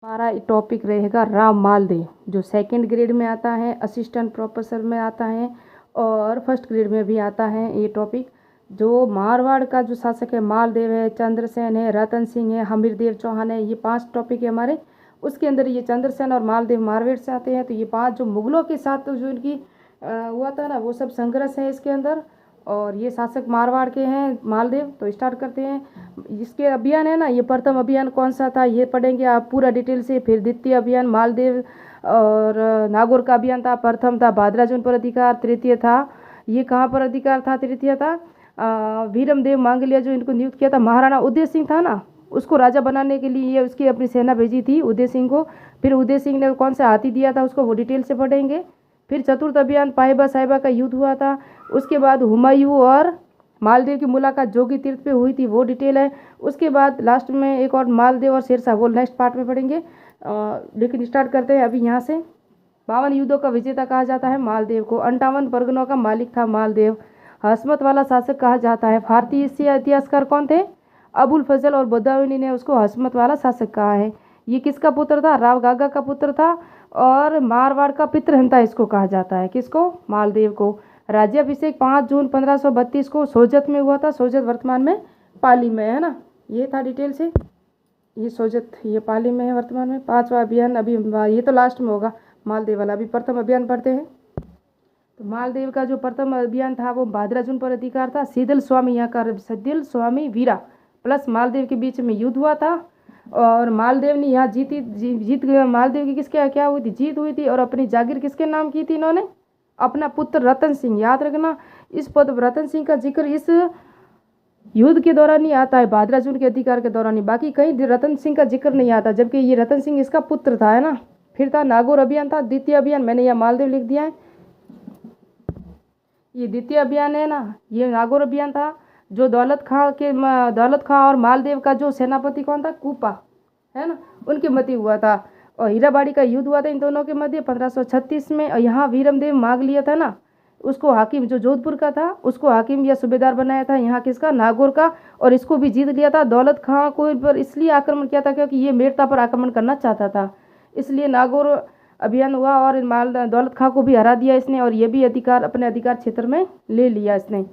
हमारा टॉपिक रहेगा राम मालदेव, जो सेकंड ग्रेड में आता है, असिस्टेंट प्रोफेसर में आता है और फर्स्ट ग्रेड में भी आता है। ये टॉपिक जो मारवाड़ का जो शासक है, मालदेव है, चंद्रसेन है, रतन सिंह है, हमीरदेव चौहान है, ये 5 टॉपिक है हमारे। उसके अंदर ये चंद्रसेन और मालदेव मारवाड़ से आते हैं। तो ये 5 जो मुगलों के साथ जो इनकी हुआ था ना, वो सब संघर्ष है इसके अंदर। और ये शासक मारवाड़ के हैं मालदेव। तो स्टार्ट करते हैं। इसके अभियान है ना, ये प्रथम अभियान कौन सा था ये पढ़ेंगे आप पूरा डिटेल से। फिर द्वितीय अभियान मालदेव और नागौर का अभियान था। प्रथम था भादराजून पर अधिकार। तृतीय था, ये कहाँ पर अधिकार था? तृतीय था वीरमदेव मांगलिया, जो इनको नियुक्त किया था। महाराणा उदय सिंह था ना, उसको राजा बनाने के लिए ये उसकी अपनी सेना भेजी थी उदय सिंह को। फिर उदय सिंह ने कौन सा हाथी दिया था उसको, वो डिटेल से पढ़ेंगे। फिर चतुर्थ अभियान पाइबा साहिबा का युद्ध हुआ था। उसके बाद हुमायूं और मालदेव की मुलाकात जोगी तीर्थ पे हुई थी, वो डिटेल है। उसके बाद लास्ट में एक और मालदेव और शेरशाह, वो नेक्स्ट पार्ट में पढ़ेंगे। लेकिन स्टार्ट करते हैं अभी यहाँ से। 52 युद्धों का विजेता कहा जाता है मालदेव को। 58 परगनों का मालिक था मालदेव। हसमत वाला शासक कहा जाता है। भारतीय इतिहासकार कौन थे? अबुल फजल और बदायूनी ने उसको हसमत वाला शासक कहा है। ये किसका पुत्र था? राव गागा का पुत्र था। और मारवाड़ का पितृहंता इसको कहा जाता है। किसको? मालदेव को। राज्याभिषेक 5 जून 1532 को सोजत में हुआ था। सोजत वर्तमान में पाली में है ना। ये था डिटेल से। ये सोजत, ये पाली में है वर्तमान में। 5वां अभियान अभी ये तो लास्ट में होगा मालदेव वाला। अभी प्रथम अभियान पढ़ते हैं। तो मालदेव का जो प्रथम अभियान था वो भादराजून पर अधिकार था। सीदल स्वामी यहाँ का सीदल स्वामी वीरा प्लस मालदेव के बीच में युद्ध हुआ था। और मालदेव ने यहाँ जीत गया। मालदेव की किसके क्या हुई थी? जीत हुई थी। और अपनी जागीर किसके नाम की थी इन्होंने? अपना पुत्र रतन सिंह। याद रखना, इस पद रतन सिंह का जिक्र इस युद्ध के दौरान ही आता है, भादराजून के अधिकार के दौरान ही। बाकी कहीं रतन सिंह का जिक्र नहीं आता, जबकि ये रतन सिंह इसका पुत्र था, है ना। फिर था नागौर अभियान था। द्वितीय अभियान मैंने यहाँ मालदेव लिख दिया है। ये द्वितीय अभियान है ना, ये नागौर अभियान था। जो दौलत खां और मालदेव का जो सेनापति कौन था? कूपा, है ना, उनके मध्य हुआ था। और हीराबाड़ी का युद्ध हुआ था इन दोनों के मध्य 1536 में। और यहाँ वीरमदेव मांग लिया था ना, उसको हाकिम, जो जोधपुर का था, उसको हाकिम या सूबेदार बनाया था यहाँ किसका? नागौर का। और इसको भी जीत लिया था। दौलत खां को पर इसलिए आक्रमण किया था क्योंकि ये मेड़ता पर आक्रमण करना चाहता था, इसलिए नागौर अभियान हुआ। और दौलत खां को भी हरा दिया इसने। और ये भी अपने अधिकार क्षेत्र में ले लिया इसने।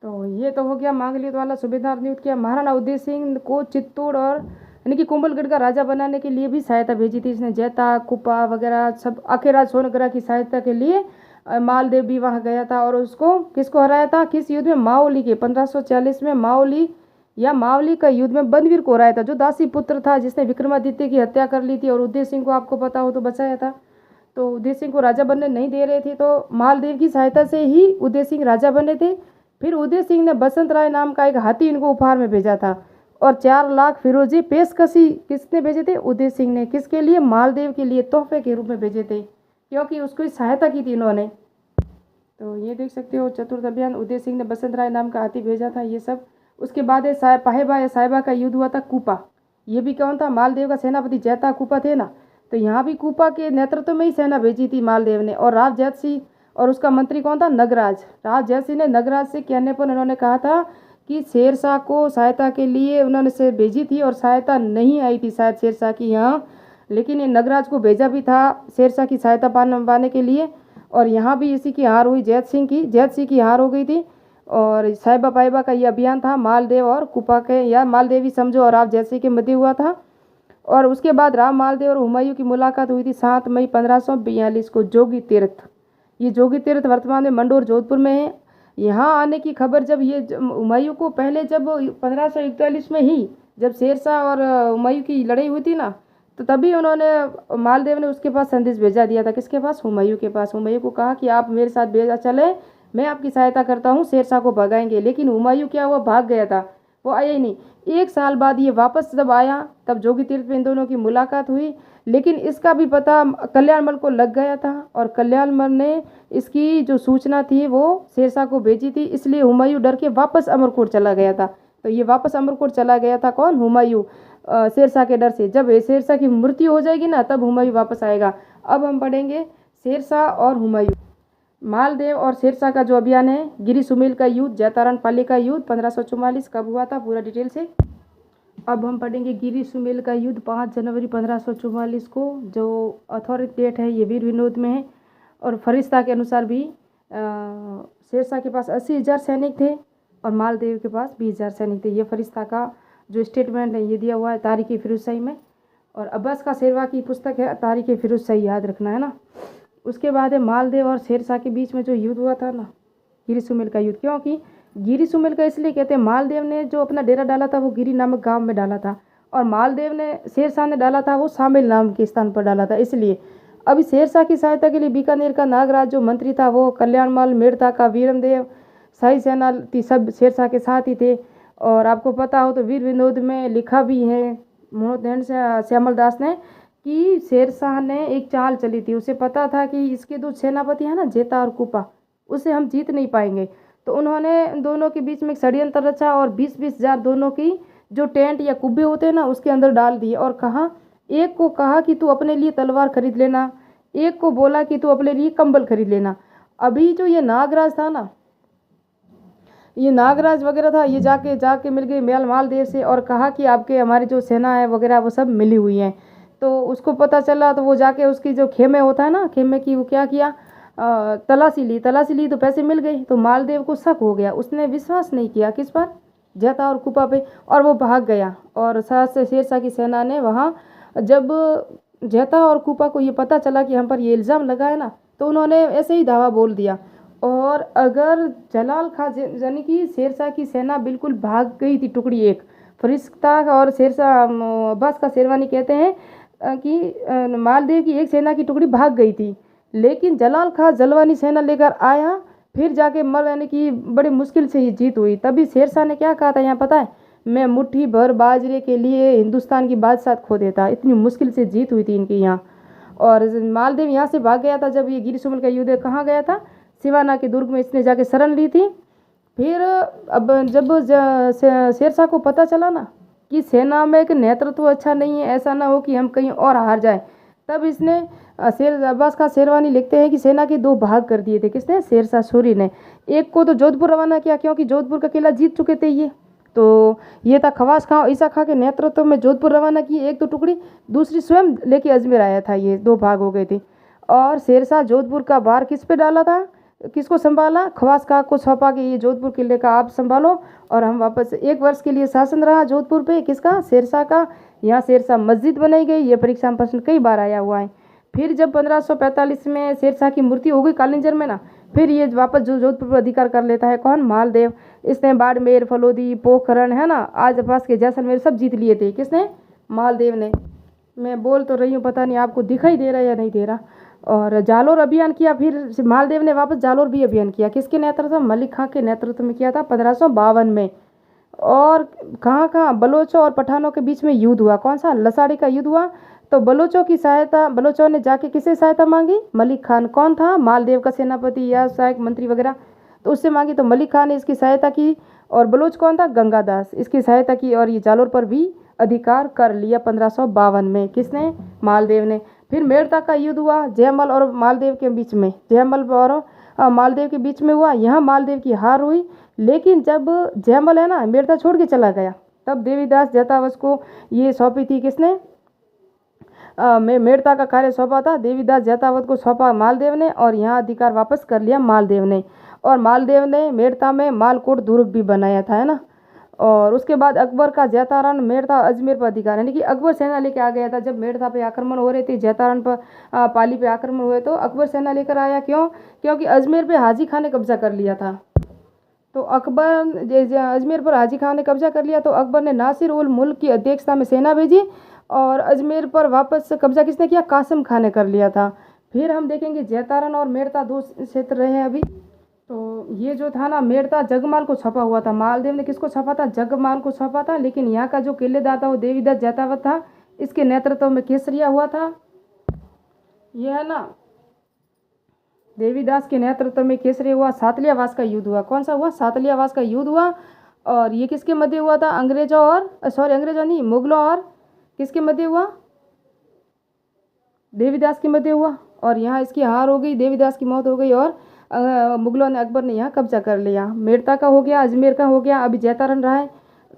तो ये तो हो गया मांगलिया वाला सूबेदार नियुक्त किया। महाराणा उदय सिंह को चित्तौड़ और यानी कि कुंभलगढ़ का राजा बनाने के लिए भी सहायता भेजी थी इसने। जैता, कुपा वगैरह सब अखेराज सोनगरा की सहायता के लिए मालदेव भी वहाँ गया था। और उसको किसको हराया था? किस युद्ध में? माओली के 1540 में मावली का युद्ध में बनवीर को हराया था, जो दासी पुत्र था जिसने विक्रमादित्य की हत्या कर ली थी और उदय सिंह को आपको पता हो तो बचाया था। तो उदय सिंह को राजा बनने नहीं दे रहे थे, तो मालदेव की सहायता से ही उदय सिंह राजा बने थे। फिर उदय सिंह ने बसंत राय नाम का एक हाथी इनको उपहार में भेजा था। और 4 लाख फिरोजी पेशकशी किसने भेजे थे? उदय सिंह ने। किसके लिए? मालदेव के लिए तोहफे के रूप में भेजे थे, क्योंकि उसको सहायता की थी इन्होंने। तो ये देख सकते हो चतुर्थ अभियान, उदय सिंह ने बसंत राय नाम का हाथी भेजा था, ये सब। उसके बाद पाहेबा या साहिबा का युद्ध हुआ था। कूपा, ये भी कौन था? मालदेव का सेनापति जैता कूपा थे ना। तो यहाँ भी कूपा के नेतृत्व में ही सेना भेजी थी मालदेव ने। और राव जैत सिंह और उसका मंत्री कौन था? नगराज। राव जैत सिंह ने नगराज से कहने पर उन्होंने कहा था कि शेरशाह को सहायता के लिए उन्होंने से भेजी थी और सहायता नहीं आई थी शायद शेरशाह की यहाँ, लेकिन ये नगराज को भेजा भी था शेरशाह की सहायता पाने के लिए। और यहाँ भी इसी की हार हुई, जैत सिंह की हार हो गई थी। और साहिबा पाइबा का ये अभियान था मालदेव और कुपा के, या मालदेवी समझो, और आप जैसे के मध्य हुआ था। और उसके बाद राम मालदेव और हुमायूं की मुलाकात हुई थी 7 मई 1542 को जोगी तीर्थ। ये जोगी तीर्थ वर्तमान में मंडोर जोधपुर में है। यहाँ आने की खबर जब ये हुमायूं को पहले जब 1541 में ही जब शेरशाह और हुमायूं की लड़ाई हुई थी ना, तो तभी उन्होंने मालदेव ने उसके पास संदेश भेजा दिया था। किसके पास? हुमायूं के पास। हुमायूं को कहा कि आप मेरे साथ भेजा चले, मैं आपकी सहायता करता हूँ, शेरशाह को भगाएंगे। लेकिन हुमायूं क्या हुआ? भाग गया था, वो आया ही नहीं। 1 साल बाद ये वापस जब आया तब जोगी तीर्थ में इन दोनों की मुलाकात हुई। लेकिन इसका भी पता कल्याणमल को लग गया था और कल्याणमल ने इसकी जो सूचना थी वो शेरशाह को भेजी थी, इसलिए हुमायूं डर के वापस अमरकोट चला गया था। तो ये वापस अमरकोट चला गया था कौन? हुमायूं, शेरशाह के डर से। जब शेरशाह की मृत्यु हो जाएगी ना तब हुमायूं वापस आएगा। अब हम पढ़ेंगे शेरशाह और हुमायूं। मालदेव और शेरशाह का जो अभियान है, गिरी सुमेल का युद्ध, जैतारण पाली का युद्ध 1544 कब हुआ था? पूरा डिटेल से। अब हम पढ़ेंगे गिरी सुमेल का युद्ध 5 जनवरी 1544 को। जो अथॉरिटी डेट है ये वीर विनोद में है। और फरिश्ता के अनुसार भी शेरशाह के पास 80,000 सैनिक थे और मालदेव के पास 20,000 सैनिक थे। ये फरिश्ता का जो स्टेटमेंट है ये दिया हुआ है तारीख़ फिरोज़शाही में। और अब्बास का शेरवा की पुस्तक है तारीख़ फिरोज़शाही, याद रखना है ना। उसके बाद है मालदेव और शेरशाह के बीच में जो युद्ध हुआ था ना, गिरी सुमेल का युद्ध। क्योंकि गिरी सुमेल का इसलिए कहते हैं, मालदेव ने जो अपना डेरा डाला था वो गिरी नामक गांव में डाला था और मालदेव ने शेरशाह ने डाला था वो शामिल नाम के स्थान पर डाला था। इसलिए अभी शेरशाह की सहायता के लिए बीकानेर का नागराज जो मंत्री था वो कल्याणमल, मेड़ता का वीरमदेव, शाही सेना थी, सब शेरशाह के साथ ही थे। और आपको पता हो तो वीर विनोद में लिखा भी है मनोदैन से श्यामल दास ने कि शेरशाह ने एक चाल चली थी। उसे पता था कि इसके दो सेनापति हैं ना, जेता और कुपा, उसे हम जीत नहीं पाएंगे। तो उन्होंने दोनों के बीच में एक षड्यंत्र रचा और 20-20 हज़ार दोनों की जो टेंट या कुब्बे होते हैं ना उसके अंदर डाल दिए। और कहा, एक को कहा कि तू अपने लिए तलवार खरीद लेना, एक को बोला कि तू अपने लिए कंबल खरीद लेना। अभी जो ये नागराज था ना, ये नागराज वगैरह था, ये जाके मिल गए मालदेव से और कहा कि आपके हमारी जो सेना है वगैरह वो सब मिली हुई हैं। तो उसको पता चला तो वो जाके उसकी जो खेमे होता है ना, खेमे की वो क्या किया, तलाशी ली तो पैसे मिल गए। तो मालदेव को शक हो गया, उसने विश्वास नहीं किया किस पर, जेता और कुपा पे, और वो भाग गया। और शेरशाह की सेना ने वहाँ जब जेता और कुपा को ये पता चला कि हम पर ये इल्ज़ाम लगा है ना, तो उन्होंने ऐसे ही धावा बोल दिया। और अगर जलाल खां यानी कि शेरशाह की सेना बिल्कुल भाग गई थी, टुकड़ी एक फरिश्ता और शेरशाह अब्बास का शेरवानी कहते हैं कि मालदेव की एक सेना की टुकड़ी भाग गई थी, लेकिन जलाल खां जलवानी सेना लेकर आया, फिर जाके यानी कि बड़ी मुश्किल से ये जीत हुई। तभी शेरशाह ने क्या कहा था यहाँ पता है, मैं मुट्ठी भर बाजरे के लिए हिंदुस्तान की बादशाह खो देता। इतनी मुश्किल से जीत हुई थी इनकी यहाँ। और मालदेव यहाँ से भाग गया था जब ये गिरी सुमेल का युद्ध कहाँ गया था, सिवाना के दुर्ग में इसने जाके शरण ली थी। फिर अब जब शेरशाह को पता चला ना कि सेना में एक नेतृत्व अच्छा नहीं है, ऐसा ना हो कि हम कहीं और हार जाए, तब इसने अब्बास खां शेरवानी लिखते हैं कि सेना के 2 भाग कर दिए थे। किसने, शेरशाह सूरी ने। एक को तो जोधपुर रवाना किया क्योंकि जोधपुर का किला जीत चुके थे ये था खवास खां और ईसा खां के नेतृत्व में जोधपुर रवाना की एक तो टुकड़ी, दूसरी स्वयं लेके अजमेर आया था। ये 2 भाग हो गए थे। और शेरशाह जोधपुर का भार किस पे डाला था, किसको संभाला, खवास खां को सौंपा कि ये जोधपुर किले का आप संभालो और हम वापस। 1 वर्ष के लिए शासन रहा जोधपुर पे, किसका, शेरशाह का। यहाँ शेरशाह मस्जिद बनाई गई, ये परीक्षा में प्रश्न कई बार आया हुआ है। फिर जब 1545 में शेरशाह की मृत्यु हो गई कालिंजर में ना, फिर ये वापस जोधपुर पर अधिकार कर लेता है। कौन, मालदेव। इसने बाड़मेर, फलोदी, पोखरण है ना, आज पास के जैसलमेर सब जीत लिए थे। किसने, मालदेव ने। मैं बोल तो रही हूँ, पता नहीं आपको दिखाई दे रहा है या नहीं दे रहा। और जालोर अभियान किया, फिर मालदेव ने वापस जालोर भी अभियान किया। किसके नेतृत्व में, मलिक खां के नेतृत्व में किया था 1552 में। और कहाँ बलोचों और पठानों के बीच में युद्ध हुआ, कौन सा, लसाड़ी का युद्ध हुआ। तो बलोचों ने जाके किसे सहायता मांगी, मलिक खान। कौन था, मालदेव का सेनापति या सहायक मंत्री वगैरह, तो उससे मांगी। तो मलिक खान ने इसकी सहायता की। और बलोच कौन था, गंगादास, इसकी सहायता की। और ये जालोर पर भी अधिकार कर लिया 1552 में। किसने, मालदेव ने। फिर मेड़ता का युद्ध हुआ जयमल और मालदेव के बीच में, जयमल और मालदेव के बीच में हुआ। यहाँ मालदेव की हार हुई, लेकिन जब जयमल है ना मेड़ता छोड़ के चला गया, तब देवीदास जैतावत को ये सौंपी थी। किसने, मेड़ता का कार्य सौंपा था, देवीदास जैतावत को सौंपा मालदेव ने। और यहाँ अधिकार वापस कर लिया मालदेव ने। और मालदेव ने मेड़ता में मालकोट दुर्ग भी बनाया था, है ना। और उसके बाद अकबर का जैतारण, मेड़ता, अजमेर पर अधिकार, यानी कि अकबर सेना लेके आ गया था। जब मेड़ता पे आक्रमण हो रहे थे, जैतारण पर पाली पे आक्रमण हुए, तो अकबर सेना लेकर आया। क्यों, क्योंकि अजमेर पे हाजी खान ने कब्जा कर लिया था। तो अजमेर पर हाजी खान ने कब्जा कर लिया, तो अकबर ने नासिर उल मुल्क की अध्यक्षता में सेना भेजी और अजमेर पर वापस कब्जा किसने किया, कासिम खान ने कर लिया था। फिर हम देखेंगे जैतारण और मेड़ता 2 क्षेत्र रहे हैं अभी। तो ये जो था ना, मेड़ता जगमाल को छपा हुआ था। मालदेव ने किसको छपा था, जगमाल को छपा था। लेकिन यहाँ का जो किलेदार था वो देवीदास जैतावत था, इसके नेतृत्व में केसरिया हुआ था। यह है ना, देवीदास के नेतृत्व में केसरिया हुआ। सातलियावास का युद्ध हुआ, कौन सा हुआ, सातलियावास का युद्ध हुआ। और ये किसके मध्य हुआ था, अंग्रेजों नहीं, मुगलों और किसके मध्य हुआ, देवीदास के मध्य हुआ। और यहाँ इसकी हार हो गई, देवीदास की मौत हो गई और मुगलों ने, अकबर ने यहाँ कब्जा कर लिया। मेड़ता का हो गया, अजमेर का हो गया, अभी जैतारण रहा है।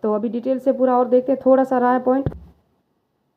तो अभी डिटेल से पूरा और देखते हैं, थोड़ा सा रहा है पॉइंट।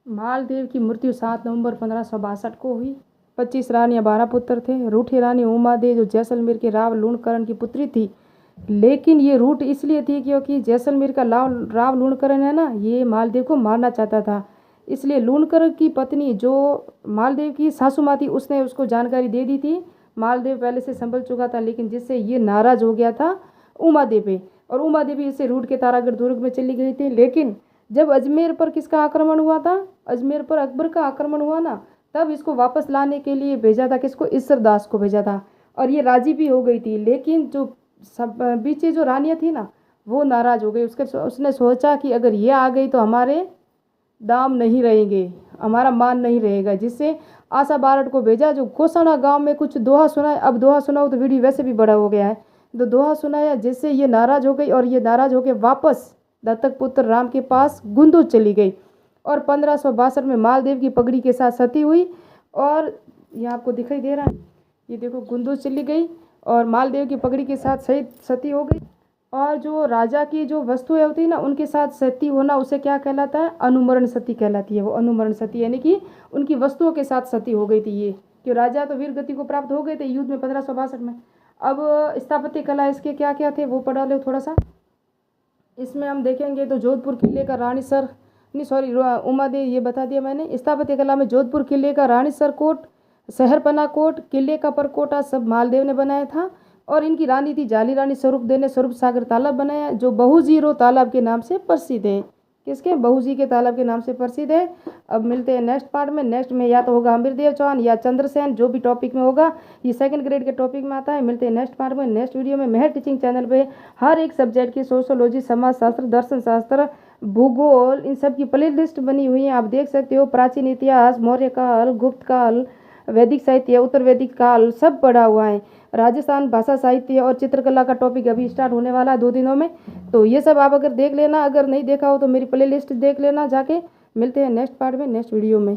मालदेव की मृत्यु 7 नवंबर 1562 को हुई। 25 रानियाँ 12 पुत्र थे। रूठी रानी उमादेव जो जैसलमेर के राव लूणकरण की पुत्री थी, लेकिन ये रूठ इसलिए थी क्योंकि जैसलमेर का राव लूणकरण है ना, ये मालदेव को मारना चाहता था। इसलिए लूणकरण की पत्नी जो मालदेव की सासू माँ थी, उसने उसको जानकारी दे दी थी। मालदेव पहले से संभल चुका था, लेकिन जिससे ये नाराज हो गया था उमादेव पे, और उमादेव भी इसे रूठ के तारागढ़ दुर्ग में चली गई थी। लेकिन जब अजमेर पर किसका आक्रमण हुआ था, अजमेर पर अकबर का आक्रमण हुआ ना, तब इसको वापस लाने के लिए भेजा था, किसको, ईसरदास को भेजा था। और ये राजी भी हो गई थी, लेकिन जो सब बीचे जो रानियाँ थी ना, वो नाराज़ हो गई। उसने सोचा कि अगर ये आ गई तो हमारे दाम नहीं रहेंगे, हमारा मान नहीं रहेगा, जिससे आशा बारट को भेजा, जो गोसाना गांव में कुछ दोहा सुनाए। अब दोहा सुनाओ तो वीडियो वैसे भी बड़ा हो गया है, तो दोहा सुनाया, जिससे ये नाराज़ हो गई, और ये नाराज़ होकर वापस दत्तक पुत्र राम के पास गुंदूज चली गई। और 1562 में मालदेव की पगड़ी के साथ सती हुई। और ये आपको दिखाई दे रहा है, ये देखो, गुंदूज चली गई और मालदेव की पगड़ी के साथ सहित सती हो गई। और जो राजा की जो वस्तुएं होती है ना, उनके साथ सती होना, उसे क्या कहलाता है, अनुमरण सती कहलाती है। वो अनुमरण सती यानी कि उनकी वस्तुओं के साथ सती हो गई थी ये, कि राजा तो वीर गति को प्राप्त हो गए थे युद्ध में 1562 में। अब स्थापत्य कला इसके क्या क्या थे वो पढ़ा लो थोड़ा सा। इसमें हम देखेंगे तो जोधपुर किले का रानीसर, नहीं सॉरी, उमादेव, ये बता दिया मैंने। स्थापत्य कला में जोधपुर किले का रानीसर कोट, शहरपना कोट, किले का परकोटा सब मालदेव ने बनाया था। और इनकी रानी थी जाली रानी स्वरूपदेव ने स्वरूप सागर तालाब बनाया, जो बहुजीरो तालाब के नाम से प्रसिद्ध है। किसके, बहुजी के तालाब के नाम से प्रसिद्ध है। अब मिलते हैं नेक्स्ट पार्ट में। नेक्स्ट में या तो होगा अमीरदेव चौहान या चंद्रसेन, जो भी टॉपिक में होगा, ये सेकंड ग्रेड के टॉपिक में आता है। मिलते हैं नेक्स्ट पार्ट में, नेक्स्ट वीडियो में। मेहर टीचिंग चैनल पे हर एक सब्जेक्ट की सोशोलॉजी, समाजशास्त्र, दर्शन शास्त्र, भूगोल, इन सब की प्ले लिस्ट बनी हुई है, आप देख सकते हो। प्राचीन इतिहास, मौर्य काल, गुप्त काल, वैदिक साहित्य, उत्तर वैदिक काल, सब पढ़ा हुआ है। राजस्थान भाषा साहित्य और चित्रकला का टॉपिक अभी स्टार्ट होने वाला है 2 दिनों में, तो ये सब आप अगर देख लेना, अगर नहीं देखा हो तो मेरी प्ले लिस्ट देख लेना जाके। मिलते हैं नेक्स्ट पार्ट में, नेक्स्ट वीडियो में।